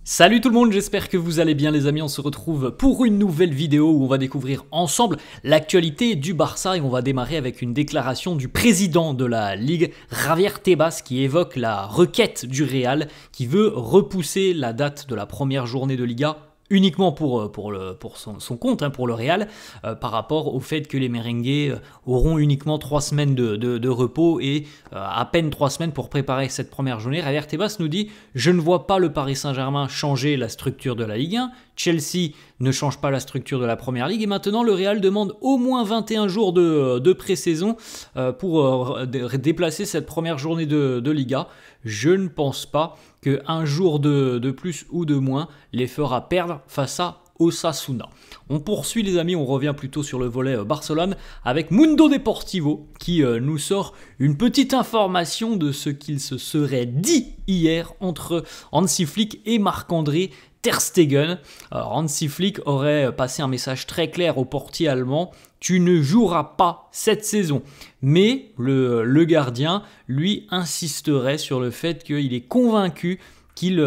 Salut tout le monde, j'espère que vous allez bien les amis, on se retrouve pour une nouvelle vidéo où on va découvrir ensemble l'actualité du Barça et on va démarrer avec une déclaration du président de la Ligue, Javier Tebas, qui évoque la requête du Real qui veut repousser la date de la première journée de Liga uniquement pour son compte, pour le Real, par rapport au fait que les merengues auront uniquement 3 semaines de repos et à peine 3 semaines pour préparer cette première journée. Javier Tebas nous dit « Je ne vois pas le Paris Saint-Germain changer la structure de la Ligue 1, Chelsea ne change pas la structure de la Première Ligue et maintenant le Real demande au moins 21 jours de pré-saison pour déplacer cette première journée de Liga. Je ne pense pas qu'un jour de plus ou de moins les fera perdre face à Osasuna. » On poursuit les amis, on revient plutôt sur le volet Barcelone avec Mundo Deportivo qui nous sort une petite information de ce qu'il se serait dit hier entre Hansi Flick et Marc-André Ter Stegen. Alors, Hansi Flick aurait passé un message très clair au portier allemand: tu ne joueras pas cette saison. Mais le gardien, lui, insisterait sur le fait qu'il est convaincu qu'il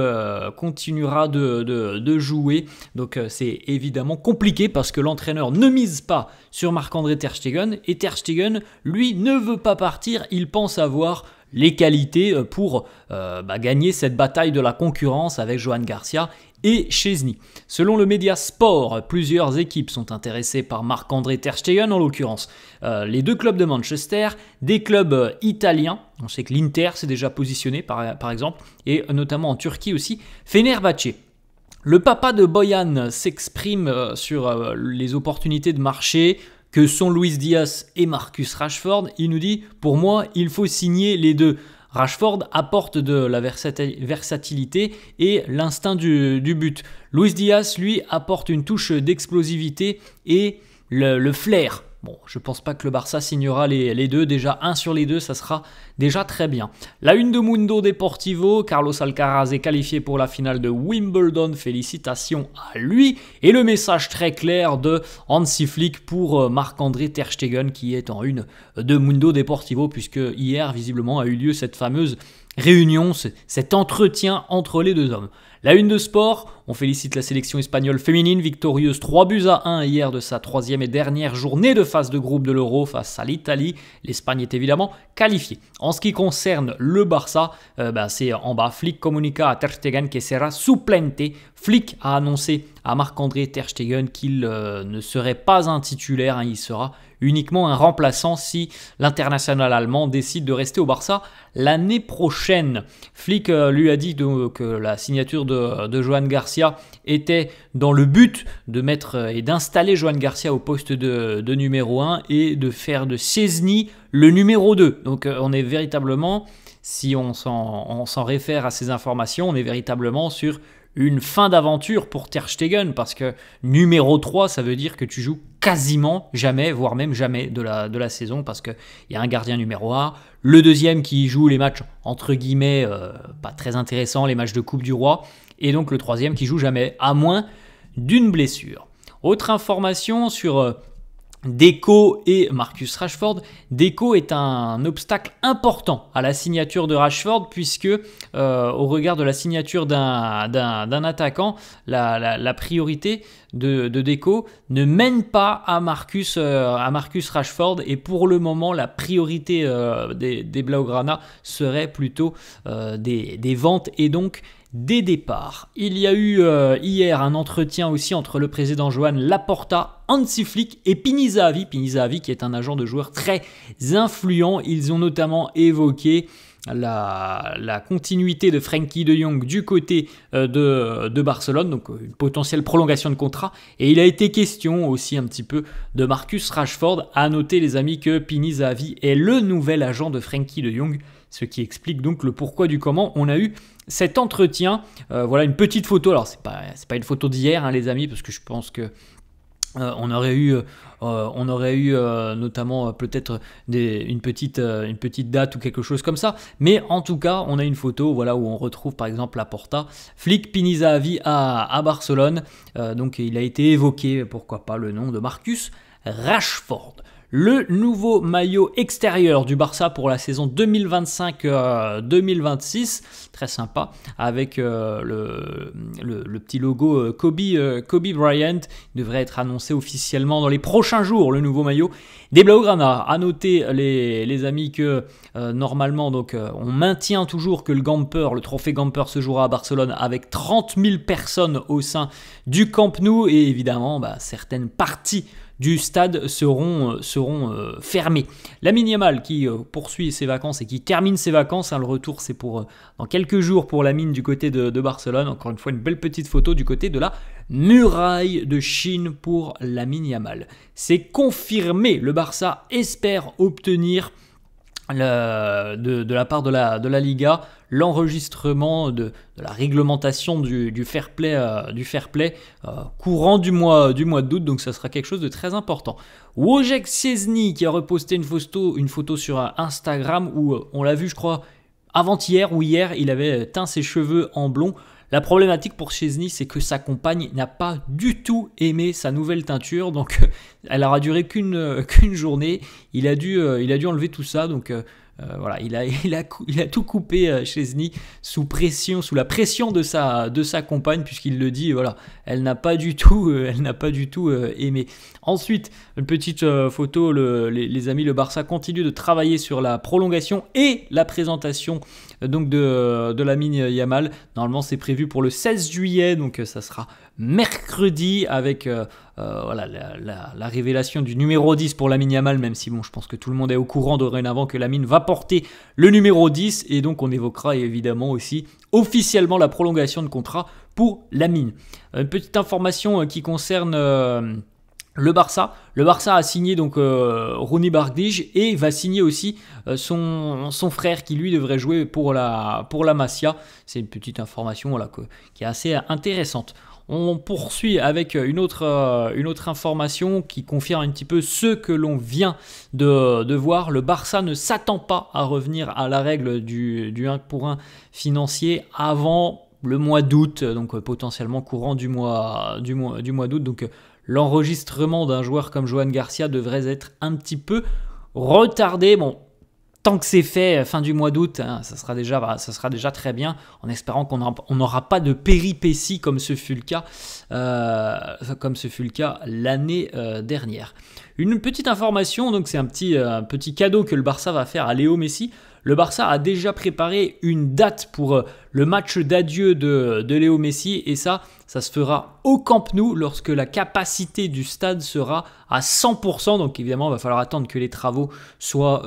continuera de jouer. Donc c'est évidemment compliqué parce que l'entraîneur ne mise pas sur Marc-André Ter Stegen et Ter Stegen, lui, ne veut pas partir. Il pense avoir les qualités pour gagner cette bataille de la concurrence avec Johan Garcia et Szczęsny. Selon le média Sport, plusieurs équipes sont intéressées par Marc-André Ter Stegen, en l'occurrence les deux clubs de Manchester, des clubs italiens, on sait que l'Inter s'est déjà positionné par exemple, et notamment en Turquie aussi, Fenerbahçe. Le papa de Boyan s'exprime sur les opportunités de marché que sont Luis Diaz et Marcus Rashford. Il nous dit « Pour moi, il faut signer les deux ». Rashford apporte de la versatilité et l'instinct du but. Luis Diaz, lui, apporte une touche d'explosivité et le flair. Bon, je ne pense pas que le Barça signera les deux. Déjà, un sur les deux, ça sera déjà très bien. La une de Mundo Deportivo, Carlos Alcaraz est qualifié pour la finale de Wimbledon. Félicitations à lui. Et le message très clair de Hansi Flick pour Marc-André Ter Stegen, qui est en une de Mundo Deportivo, puisque hier, visiblement, a eu lieu cette fameuse réunion, cet entretien entre les deux hommes. La une de sport, on félicite la sélection espagnole féminine, victorieuse 3-1 hier de sa 3e et dernière journée de phase de groupe de l'Euro face à l'Italie. L'Espagne est évidemment qualifiée. En ce qui concerne le Barça, c'est en bas. Flick comunica à Ter Stegen que sera suplente. Flick a annoncé à Marc-André Ter Stegen qu'il ne serait pas un titulaire, il sera uniquement un remplaçant si l'international allemand décide de rester au Barça l'année prochaine. Flick lui a dit que la signature de Johan Garcia était dans le but de mettre et d'installer Johan Garcia au poste de numéro 1 et de faire de Szczęsny le numéro 2. Donc on est véritablement, si on s'en réfère à ces informations, on est véritablement sur une fin d'aventure pour Ter Stegen, parce que numéro 3, ça veut dire que tu joues quasiment jamais, voire même jamais de la saison, parce qu'il y a un gardien numéro 1, le deuxième qui joue les matchs entre guillemets pas très intéressants, les matchs de Coupe du Roi, et donc le troisième qui joue jamais, à moins d'une blessure. Autre information sur Deco et Marcus Rashford. Deco est un obstacle important à la signature de Rashford puisque au regard de la signature d'un attaquant, la priorité de Deco ne mène pas à Marcus Rashford et pour le moment la priorité des Blaugrana serait plutôt des ventes et donc des départs. Il y a eu hier un entretien aussi entre le président Joan Laporta, Hansi Flick et Pini Zahavi. Pini Zahavi qui est un agent de joueurs très influent. Ils ont notamment évoqué la continuité de Frenkie de Jong du côté de Barcelone, donc une potentielle prolongation de contrat. Et il a été question aussi un petit peu de Marcus Rashford. À noter les amis que Pini Zahavi est le nouvel agent de Frenkie de Jong, ce qui explique donc le pourquoi du comment on a eu cet entretien. Voilà une petite photo. Alors c'est pas une photo d'hier les amis, parce que je pense que on aurait eu notamment peut-être une petite date ou quelque chose comme ça. Mais en tout cas, on a une photo où on retrouve par exemple Laporta, Flick, Pini Zahavi à Barcelone. Donc il a été évoqué, pourquoi pas, le nom de Marcus Rashford. le nouveau maillot extérieur du Barça pour la saison 2025-2026, très sympa, avec le petit logo Kobe Bryant. Il devrait être annoncé officiellement dans les prochains jours, le nouveau maillot des Blaugrana. À noter les amis que normalement donc on maintient toujours que le trophée Gamper se jouera à Barcelone avec 30 000 personnes au sein du Camp Nou, et évidemment certaines parties du stade seront fermés. Lamine Yamal qui poursuit ses vacances et qui termine ses vacances. Le retour c'est pour dans quelques jours pour Lamine du côté de Barcelone. Encore une fois une belle petite photo du côté de la muraille de Chine pour Lamine Yamal. C'est confirmé, le Barça espère obtenir de la part de la Liga l'enregistrement de la réglementation du fair play, courant du mois d'août, donc ça sera quelque chose de très important. Wojciech Szczęsny qui a reposté une photo sur Instagram où on l'a vu je crois avant-hier ou hier, il avait teint ses cheveux en blond. La problématique pour Szczęsny, c'est que sa compagne n'a pas du tout aimé sa nouvelle teinture, donc elle aura duré qu'une journée. Il a dû enlever tout ça, donc voilà, il a tout coupé Szczęsny sous la pression de sa compagne, puisqu'il le dit, voilà, elle n'a pas du tout aimé. Ensuite, une petite photo, les amis, le Barça continue de travailler sur la prolongation et la présentation donc de Lamine Yamal. Normalement, c'est prévu pour le 16 juillet, donc ça sera mercredi avec voilà, la révélation du numéro 10 pour Lamine Yamal, même si bon, je pense que tout le monde est au courant dorénavant que Lamine va porter le numéro 10, et donc on évoquera évidemment aussi officiellement la prolongation de contrat pour Lamine. Une petite information qui concerne le Barça a signé donc Ronny Bardic et va signer aussi son frère qui lui devrait jouer pour la Masia. C'est une petite information voilà, qui est assez intéressante. On poursuit avec une autre information qui confirme un petit peu ce que l'on vient de voir. Le Barça ne s'attend pas à revenir à la règle du 1 pour 1 financier avant le mois d'août, donc potentiellement courant du mois d'août. Donc l'enregistrement d'un joueur comme Johan Garcia devrait être un petit peu retardé. Bon, tant que c'est fait, fin du mois d'août, hein, ça sera déjà très bien, en espérant qu'on n'aura pas de péripéties comme ce fut le cas l'année dernière. Une petite information, donc c'est un petit cadeau que le Barça va faire à Léo Messi. Le Barça a déjà préparé une date pour le match d'adieu de Léo Messi, et ça se fera au Camp Nou lorsque la capacité du stade sera à 100%. Donc évidemment, il va falloir attendre que les travaux soient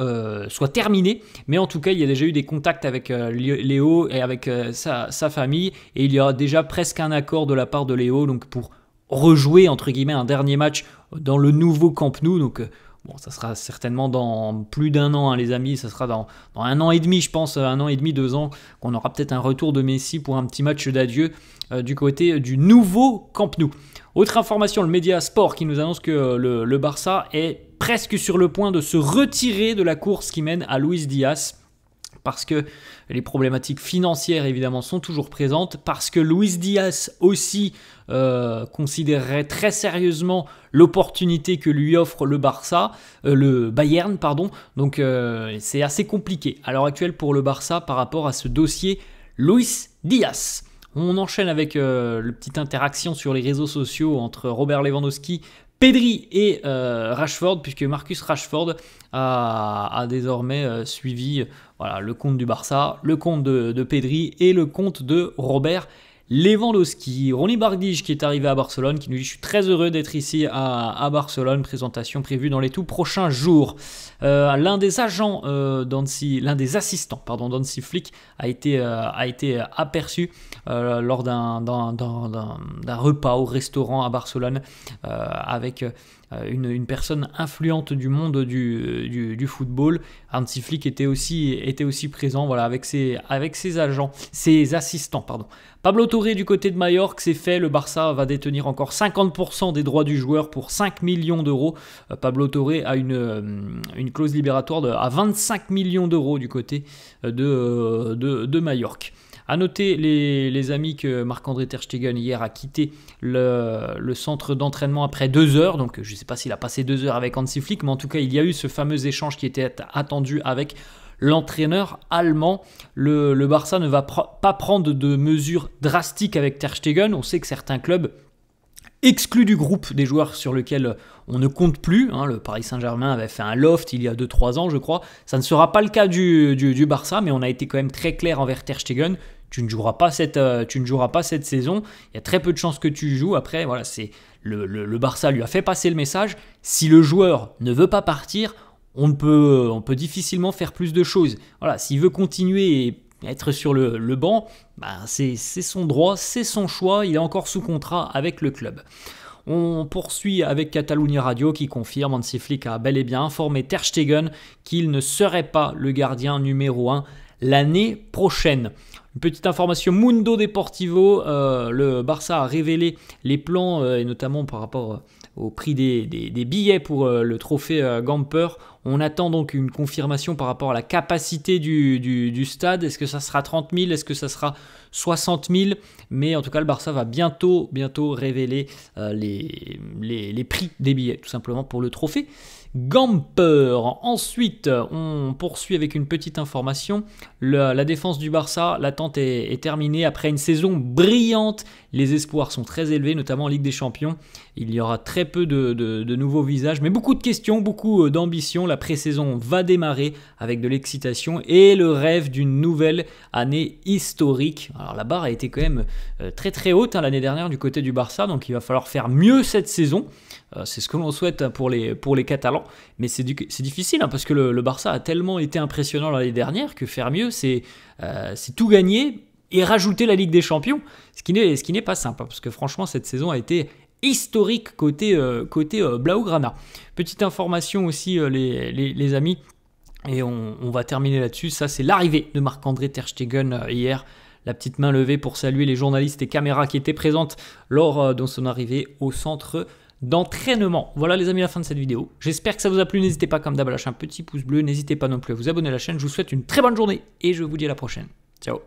terminés. Mais en tout cas, il y a déjà eu des contacts avec Léo et avec sa famille, et il y aura déjà presque un accord de la part de Léo donc pour rejouer entre guillemets un dernier match dans le nouveau Camp Nou. Donc bon, ça sera certainement dans plus d'un an, hein, les amis. Ça sera dans 1 an et demi, je pense, 1 an et demi, 2 ans, qu'on aura peut-être un retour de Messi pour un petit match d'adieu du côté du nouveau Camp Nou. Autre information, le Média Sport qui nous annonce que le Barça est presque sur le point de se retirer de la course qui mène à Luis Diaz, parce que les problématiques financières évidemment sont toujours présentes, parce que Luis Diaz aussi considérerait très sérieusement l'opportunité que lui offre le Bayern, pardon. Donc c'est assez compliqué à l'heure actuelle pour le Barça par rapport à ce dossier Luis Diaz. On enchaîne avec la petite interaction sur les réseaux sociaux entre Robert Lewandowski, Pedri et Rashford, puisque Marcus Rashford a désormais suivi voilà, le compte du Barça, le compte de Pedri et le compte de Robert Lewandowski. Ronny Bardic qui est arrivé à Barcelone, qui nous dit « Je suis très heureux d'être ici à Barcelone, présentation prévue dans les tout prochains jours ». L'un des assistants d'Hansi Flick a été aperçu lors d'un repas au restaurant à Barcelone avec une personne influente du monde du football. Hansi Flick était aussi présent, voilà, avec ses assistants. Pablo Torre du côté de Majorque, c'est fait. Le Barça va détenir encore 50% des droits du joueur pour 5 millions d'euros. Pablo Torre a une clause libératoire à 25 millions d'euros du côté de Majorque. À noter les amis que Marc-André Ter Stegen hier a quitté le centre d'entraînement après 2 heures. Donc je ne sais pas s'il a passé 2 heures avec Hansi Flick, mais en tout cas il y a eu ce fameux échange qui était attendu avec l'entraîneur allemand. Le Barça ne va pas prendre de mesures drastiques avec Ter Stegen. On sait que certains clubs excluent du groupe des joueurs sur lesquels on ne compte plus. Le Paris Saint-Germain avait fait un loft il y a 2-3 ans, je crois. Ça ne sera pas le cas du Barça, mais on a été quand même très clair envers Ter Stegen. Tu ne joueras pas cette saison. Il y a très peu de chances que tu joues. Après, voilà, c'est le Barça lui a fait passer le message. Si le joueur ne veut pas partir, on peut difficilement faire plus de choses. Voilà, s'il veut continuer et être sur le banc, c'est son droit, c'est son choix. Il est encore sous contrat avec le club. On poursuit avec Catalunya Radio qui confirme, Hansi Flick a bel et bien informé Ter Stegen qu'il ne serait pas le gardien numéro 1 l'année prochaine. Une petite information Mundo Deportivo, le Barça a révélé les plans, et notamment par rapport au prix des billets pour le trophée Gamper. On attend donc une confirmation par rapport à la capacité du stade. Est-ce que ça sera 30 000? Est-ce que ça sera 60 000? Mais en tout cas, le Barça va bientôt révéler les prix des billets, tout simplement pour le trophée Gamper. Ensuite, on poursuit avec une petite information. La défense du Barça, l'attente est terminée. Après une saison brillante, les espoirs sont très élevés, notamment en Ligue des Champions. Il y aura très peu de nouveaux visages, mais beaucoup de questions, beaucoup d'ambition. La pré-saison va démarrer avec de l'excitation et le rêve d'une nouvelle année historique. Alors la barre a été quand même très très haute l'année dernière du côté du Barça, donc il va falloir faire mieux cette saison. C'est ce que l'on souhaite pour les Catalans, mais c'est difficile parce que le Barça a tellement été impressionnant l'année dernière que faire mieux, c'est tout gagner et rajouter la Ligue des Champions, ce qui n'est pas simple, parce que franchement cette saison a été historique côté Blaugrana. Petite information aussi les amis, et on va terminer là-dessus, ça c'est l'arrivée de Marc-André Ter Stegen hier. La petite main levée pour saluer les journalistes et caméras qui étaient présentes lors de son arrivée au centre d'entraînement. Voilà les amis, la fin de cette vidéo. J'espère que ça vous a plu. N'hésitez pas comme d'hab à lâcher un petit pouce bleu. N'hésitez pas non plus à vous abonner à la chaîne. Je vous souhaite une très bonne journée et je vous dis à la prochaine. Ciao.